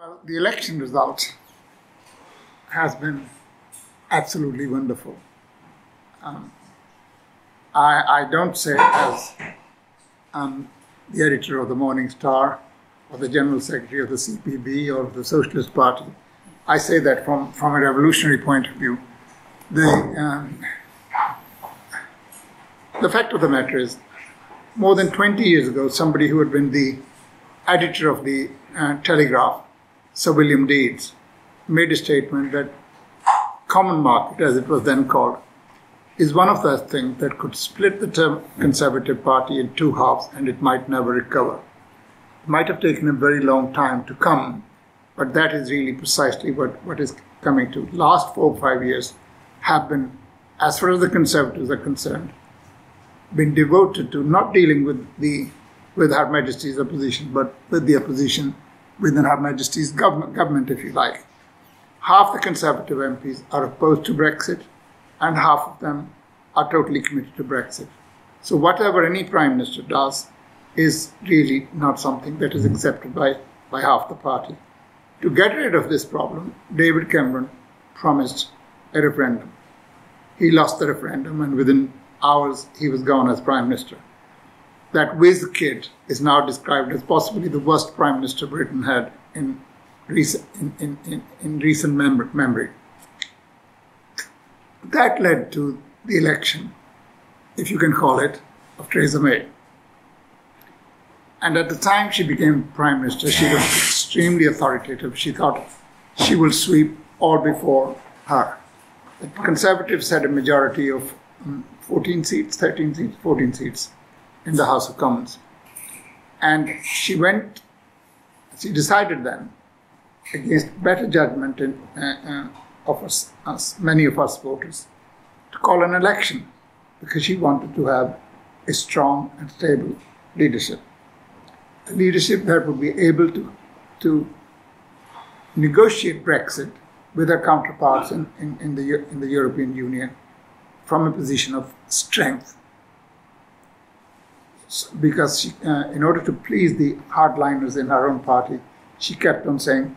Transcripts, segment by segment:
Well, the election result has been absolutely wonderful. I don't say as the editor of the Morning Star or the General Secretary of the CPB or the Socialist Party. I say that from a revolutionary point of view. The fact of the matter is, more than 20 years ago, somebody who had been the editor of the Telegraph, Sir William Deeds, made a statement that common market, as it was then called, is one of those things that could split the Conservative Party in two halves and it might never recover. It might have taken a very long time to come, but that is really precisely what is coming to. Last 4 or 5 years have been, as far as the Conservatives are concerned, been devoted to not dealing with Her Majesty's opposition, but with the opposition within Her Majesty's government, if you like. Half the Conservative MPs are opposed to Brexit, and half of them are totally committed to Brexit. So whatever any Prime Minister does is really not something that is accepted by half the party. To get rid of this problem, David Cameron promised a referendum. He lost the referendum, and within hours he was gone as Prime Minister. That whiz kid is now described as possibly the worst Prime Minister Britain had in recent memory. That led to the election, if you can call it, of Theresa May. And at the time she became Prime Minister, she was extremely authoritative. She thought she will sweep all before her. The Conservatives had a majority of 14 seats, 13 seats, 14 seats in the House of Commons. And she decided then, against better judgment of us, many of us voters, to call an election because she wanted to have a strong and stable leadership. A leadership that would be able to negotiate Brexit with her counterparts in the European Union from a position of strength. Because she, in order to please the hardliners in her own party, she kept on saying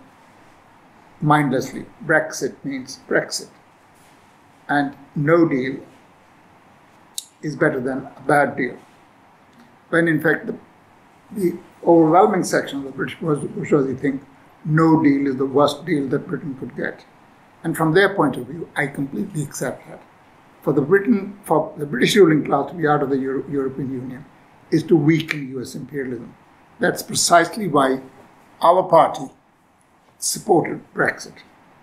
mindlessly, Brexit means Brexit. And no deal is better than a bad deal. When in fact the overwhelming section of the British bourgeoisie think no deal is the worst deal that Britain could get. And from their point of view, I completely accept that. For the British ruling class to be out of the European Union is to weaken US imperialism. That's precisely why our party supported Brexit.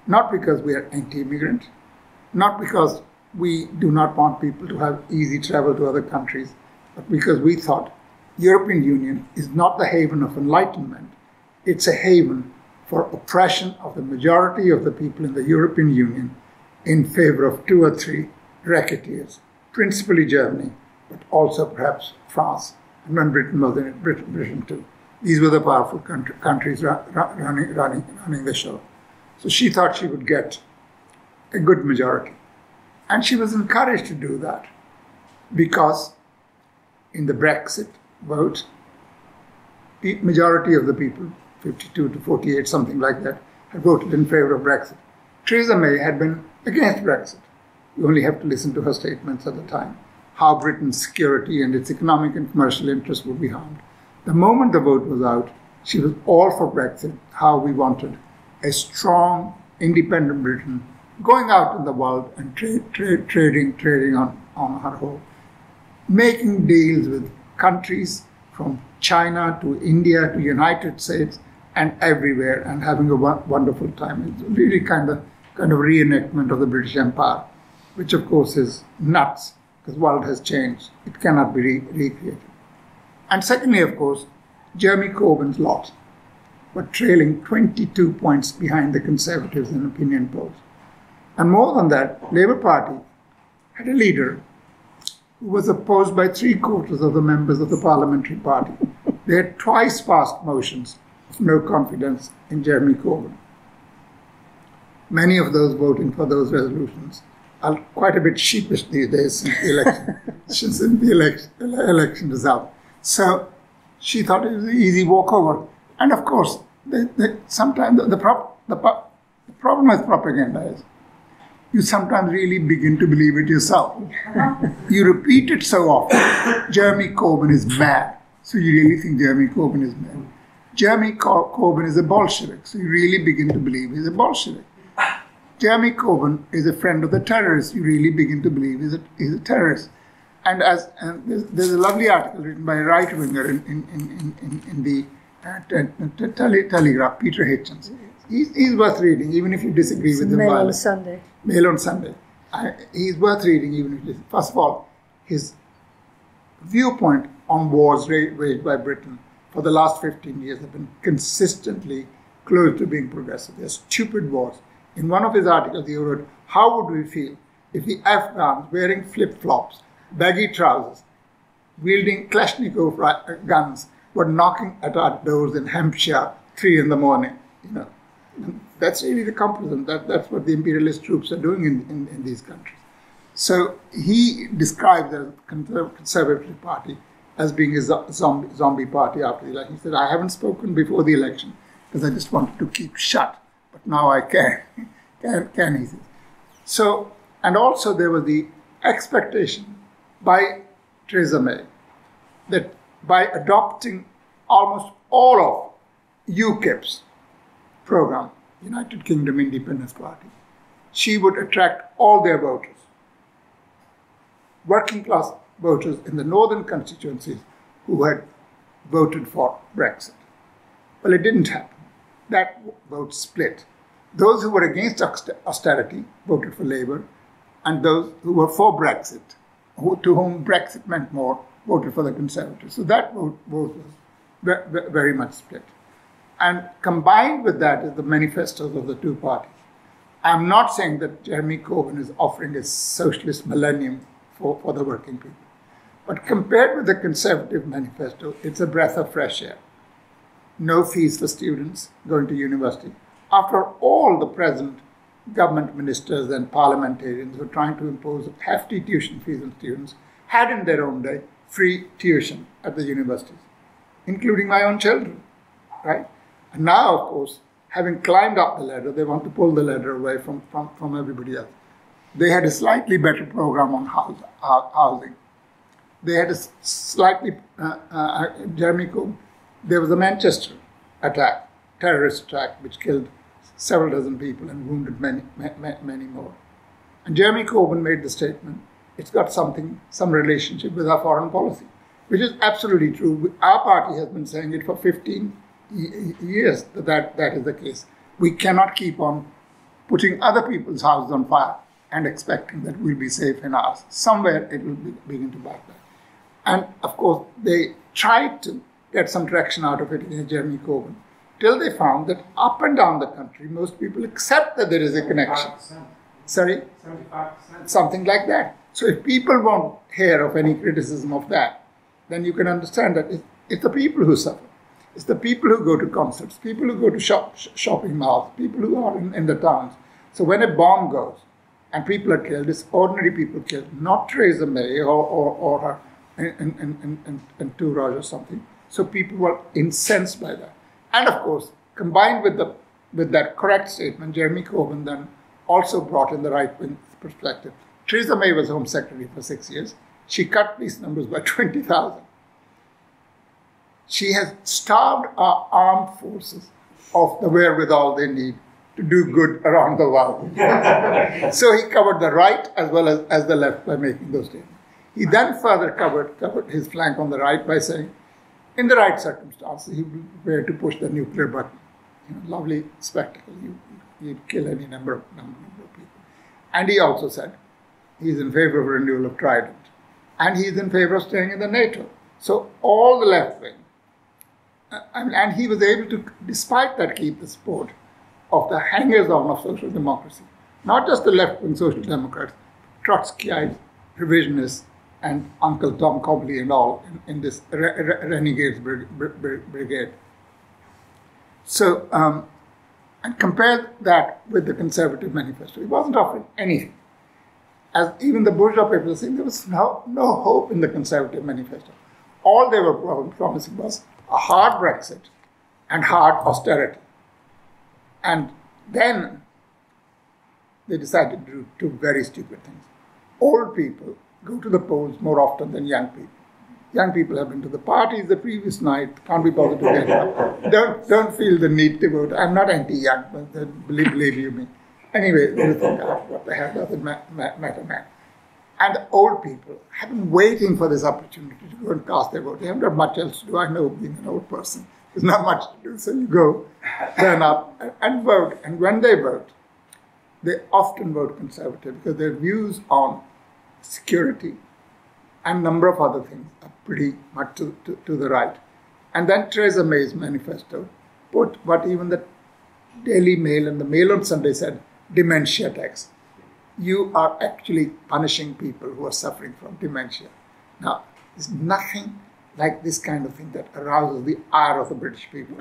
Not because we are anti-immigrant, not because we do not want people to have easy travel to other countries, but because we thought European Union is not the haven of enlightenment. It's a haven for oppression of the majority of the people in the European Union in favor of 2 or 3 racketeers, principally Germany, but also perhaps France, and when Britain was in it, Britain too. These were the powerful countries running the show. So she thought she would get a good majority. And she was encouraged to do that because in the Brexit vote, the majority of the people, 52 to 48, something like that, had voted in favor of Brexit. Theresa May had been against Brexit. You only have to listen to her statements at the time, how Britain's security and its economic and commercial interests would be harmed. The moment the vote was out, she was all for Brexit, how we wanted a strong, independent Britain going out in the world and trading on her whole, making deals with countries from China to India to United States and everywhere, and having a wonderful time. It's really kind of reenactment of the British Empire, which of course is nuts because the world has changed. It cannot be recreated. And secondly, of course, Jeremy Corbyn's lot were trailing 22 points behind the Conservatives in opinion polls. And more than that, Labour Party had a leader who was opposed by 3/4 of the members of the Parliamentary Party. They had twice passed motions of no confidence in Jeremy Corbyn. Many of those voting for those resolutions are quite a bit sheepish these days since the election result. So she thought it was an easy walkover. And of course, sometimes the problem with propaganda is you sometimes really begin to believe it yourself. You repeat it so often. Jeremy Corbyn is mad, so you really think Jeremy Corbyn is mad. Jeremy Corbyn is a Bolshevik, so you really begin to believe he's a Bolshevik. Jeremy Corbyn is a friend of the terrorists, you really begin to believe he's a terrorist. And there's a lovely article written by a right-winger in the Telegraph, Peter Hitchens. He's worth reading, even if you disagree with him. Mail on Sunday. Mail on Sunday. He's worth reading, even if you disagree. First of all, his viewpoint on wars waged by Britain for the last 15 years have been consistently close to being progressive. They're stupid wars. In one of his articles, he wrote, how would we feel if the Afghans wearing flip-flops, baggy trousers, wielding Kalashnikov guns, were knocking at our doors in Hampshire 3 in the morning? You know, and that's really the comparison. That's what the imperialist troops are doing in these countries. So he described the Conservative Party as being a zombie party after the election. He said, I haven't spoken before the election because I just wanted to keep shut, but now I can, he says. So, and also there was the expectation by Theresa May that by adopting almost all of UKIP's program, United Kingdom Independence Party, she would attract all their voters, working class voters in the northern constituencies who had voted for Brexit. Well, it didn't happen. That vote split. Those who were against austerity voted for Labour, and those who were for Brexit, to whom Brexit meant more, voted for the Conservatives. So that vote was very much split. And combined with that is the manifestos of the two parties. I'm not saying that Jeremy Corbyn is offering a socialist millennium for the working people. But compared with the Conservative manifesto, it's a breath of fresh air. No fees for students going to university. After all, the present government ministers and parliamentarians who are trying to impose hefty tuition fees on students had in their own day free tuition at the universities, including my own children, right? And now, of course, having climbed up the ladder, they want to pull the ladder away from everybody else. They had a slightly better program on housing. They had a slightly, Jeremy Corbyn, there was a Manchester attack, terrorist attack, which killed several dozen people and wounded many more. And Jeremy Corbyn made the statement, it's got some relationship with our foreign policy, which is absolutely true. Our party has been saying it for 15 years that is the case. We cannot keep on putting other people's houses on fire and expecting that we'll be safe in ours. Somewhere it will begin to backfire. And of course, they tried to get some traction out of it in Jeremy Corbyn, till they found that up and down the country, most people accept that there is a connection. 75%. Sorry? 75%. Something like that. So if people won't hear of any criticism of that, then you can understand that it's the people who suffer. It's the people who go to concerts, people who go to shopping malls, people who are in the towns. So when a bomb goes and people are killed, it's ordinary people killed, not Theresa May or her and Tory or something. So people were incensed by that. And of course, combined with that correct statement, Jeremy Corbyn then also brought in the right-wing perspective. Theresa May was Home Secretary for 6 years. She cut police numbers by 20,000. She has starved our armed forces of the wherewithal they need to do good around the world. So he covered the right as well as the left by making those statements. He then further covered his flank on the right by saying, in the right circumstances, he would be prepared to push the nuclear button. Lovely spectacle. You'd kill any number of people. And he also said he's in favor of renewal of Trident. And he's in favor of staying in the NATO. So all the left wing, and he was able to, despite that, keep the support of the hangers-on of social democracy. Not just the left-wing social democrats, Trotskyites, revisionists, and Uncle Tom Cobley and all in this renegades brigade. So, and compare that with the Conservative manifesto. It wasn't offering anything. As even the bourgeois papers were saying, there was no hope in the Conservative manifesto. All they were promising was a hard Brexit and hard austerity. And then they decided to do two very stupid things. Old people go to the polls more often than young people. Young people have been to the parties the previous night, can't be bothered to get up. Don't feel the need to vote. I'm not anti-young, but believe you me. Anyway, they think, what the hell does it matter, man? And the old people have been waiting for this opportunity to go and cast their vote. They haven't got much else to do. I know, being an old person, there's not much to do. So you go, turn up, and vote. And when they vote, they often vote Conservative because their views on security and a number of other things are pretty much to the right. And then Theresa May's manifesto put what even the Daily Mail and the Mail on Sunday said, dementia tax. You are actually punishing people who are suffering from dementia. Now, there's nothing like this kind of thing that arouses the ire of the British people.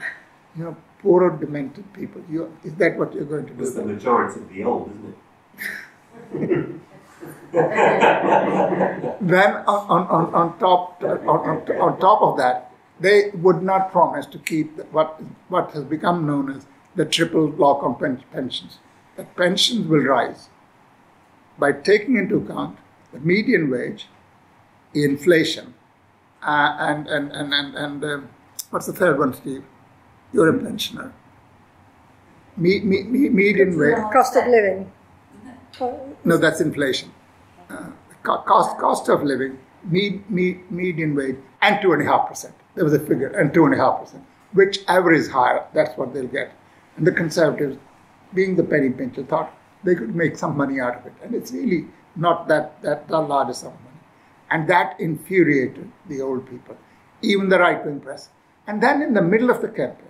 You know, poor old demented people. Is that what you're going to do? It's the majority of the old, isn't it? Then on top of that, they would not promise to keep what has become known as the triple block on pensions. That pensions will rise by taking into account the median wage, inflation, and what's the third one, Steve? You're a pensioner. Median wage. Cost of living. No, that's inflation. Cost of living, median wage, and 2.5%. There was a figure, and 2.5%. Whichever is higher, that's what they'll get. And the Conservatives, being the penny pincher, thought they could make some money out of it. And it's really not that large a sum of money. And that infuriated the old people, even the right-wing press. And then in the middle of the campaign,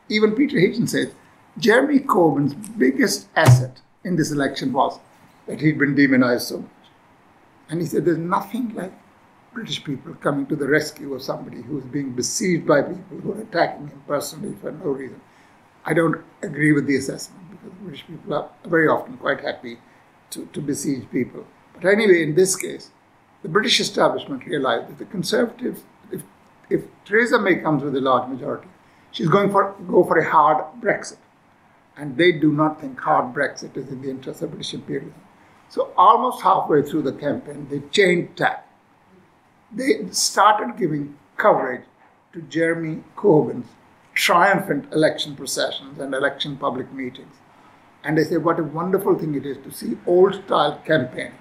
even Peter Hitchens says, Jeremy Corbyn's biggest asset in this election was that he'd been demonized so much. And he said, there's nothing like British people coming to the rescue of somebody who's being besieged by people who are attacking him personally for no reason. I don't agree with the assessment because British people are very often quite happy to besiege people. But anyway, in this case, the British establishment realized that the Conservatives, if Theresa May comes with a large majority, she's going go for a hard Brexit. And they do not think hard Brexit is in the interest of British imperialism. So almost halfway through the campaign, they changed tack. They started giving coverage to Jeremy Corbyn's triumphant election processions and election public meetings. And they say what a wonderful thing it is to see old-style campaigning.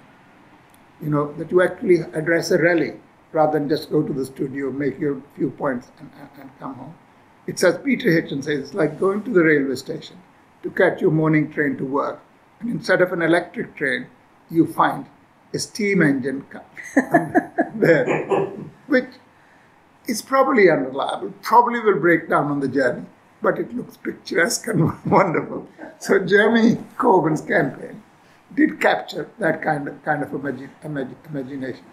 You know, that you actually address a rally rather than just go to the studio, make your few points and come home. It's as Peter Hitchens says, it's like going to the railway station to catch your morning train to work. And instead of an electric train, you find a steam engine there, which is probably unreliable, probably will break down on the journey, but it looks picturesque and wonderful. So Jeremy Corbyn's campaign did capture that kind of imagination.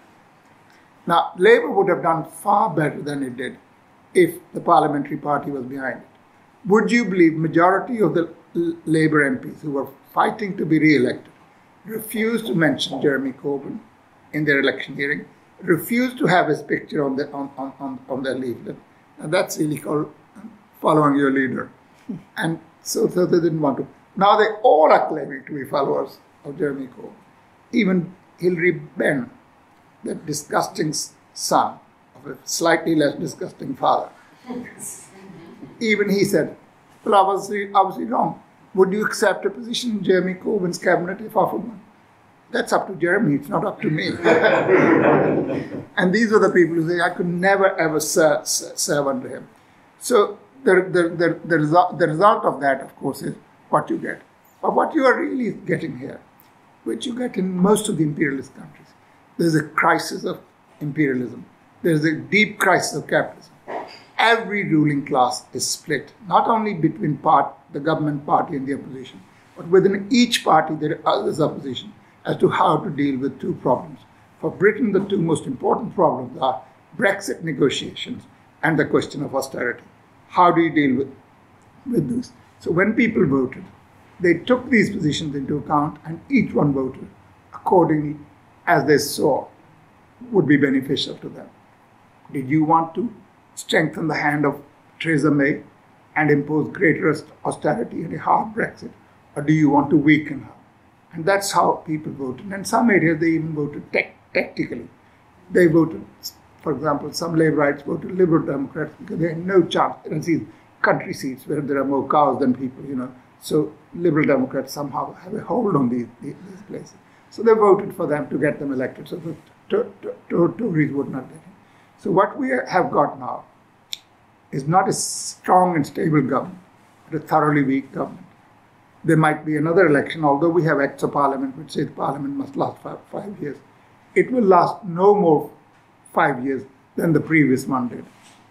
Now, Labour would have done far better than it did if the parliamentary party was behind it. Would you believe majority of the Labour MPs who were fighting to be re-elected refused to mention Jeremy Corbyn in their election hearing, refused to have his picture on their leaflet. And that's really called following your leader. And so they didn't want to. Now they all are claiming to be followers of Jeremy Corbyn. Even Hilary Benn, the disgusting son of a slightly less disgusting father. Even he said, well, I was obviously wrong. Would you accept a position in Jeremy Corbyn's cabinet if offered one? That's up to Jeremy, it's not up to me. And these were the people who say, I could never ever serve under him. So the result of that, of course, is what you get. But what you are really getting here, which you get in most of the imperialist countries, there's a crisis of imperialism. There's a deep crisis of capitalism. Every ruling class is split, not only between the government party and the opposition, but within each party there is opposition as to how to deal with two problems. For Britain, the two most important problems are Brexit negotiations and the question of austerity. How do you deal with this? So when people voted, they took these positions into account and each one voted accordingly as they saw would be beneficial to them. Did you want to strengthen the hand of Theresa May and impose greater austerity and a hard Brexit, or do you want to weaken her? And that's how people voted. And in some areas, they even voted tactically. They voted, for example, some Labourites voted Liberal Democrats because they had no chance. And these country seats where there are more cows than people, So Liberal Democrats somehow have a hold on these places. So they voted for them to get them elected. So the Tories would not get it. So what we have got now is not a strong and stable government, but a thoroughly weak government. There might be another election, although we have Acts of Parliament, which says Parliament must last 5 years. It will last no more 5 years than the previous one did.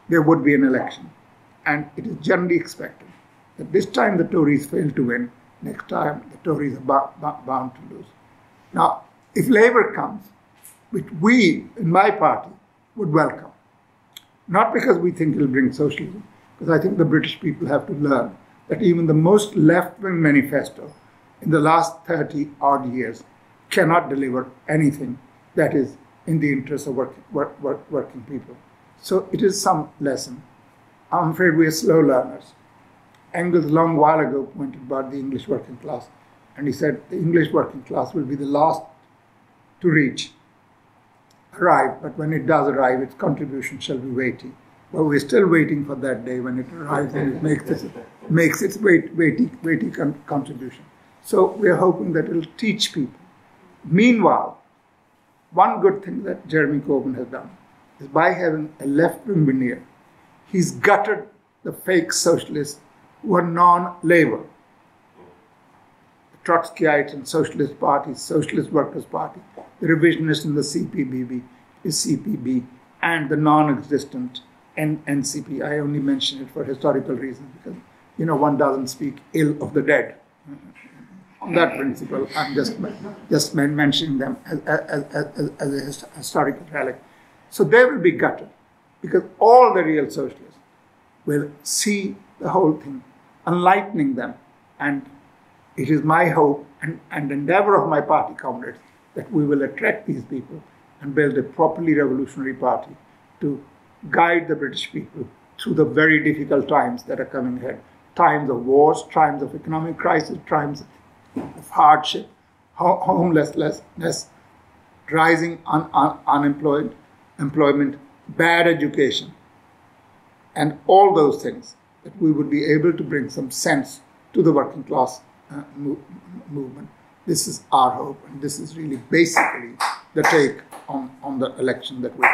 There would be an election. And it is generally expected that this time the Tories fail to win, next time the Tories are bound to lose. Now, if Labour comes, which we, in my party, would welcome, not because we think it will bring socialism, because I think the British people have to learn that even the most left-wing manifesto in the last 30-odd years cannot deliver anything that is in the interest of working people. So it is some lesson. I'm afraid we are slow learners. Engels, a long while ago, pointed about the English working class, and he said the English working class will be the last to arrive, but when it does arrive, its contribution shall be weighty. But we're still waiting for that day when it arrives and it makes its weighty contribution. So we're hoping that it'll teach people. Meanwhile, one good thing that Jeremy Corbyn has done is by having a left-wing veneer, he's gutted the fake socialists who are non-Labour. The Trotskyites and Socialist parties, Socialist Workers' Party, the revisionists in the CPBB is CPB, and the non-existent NCP. I only mention it for historical reasons because, one doesn't speak ill of the dead. On that principle, I'm just mentioning them as a historical relic. So they will be gutted because all the real socialists will see the whole thing, enlightening them. And it is my hope and endeavor of my party comrades that we will attract these people and build a properly revolutionary party to guide the British people through the very difficult times that are coming ahead. Times of wars, times of economic crisis, times of hardship, homelessness, rising unemployment, bad education, and all those things, that we would be able to bring some sense to the working class movement. This is our hope, and this is really basically the take on the election that we're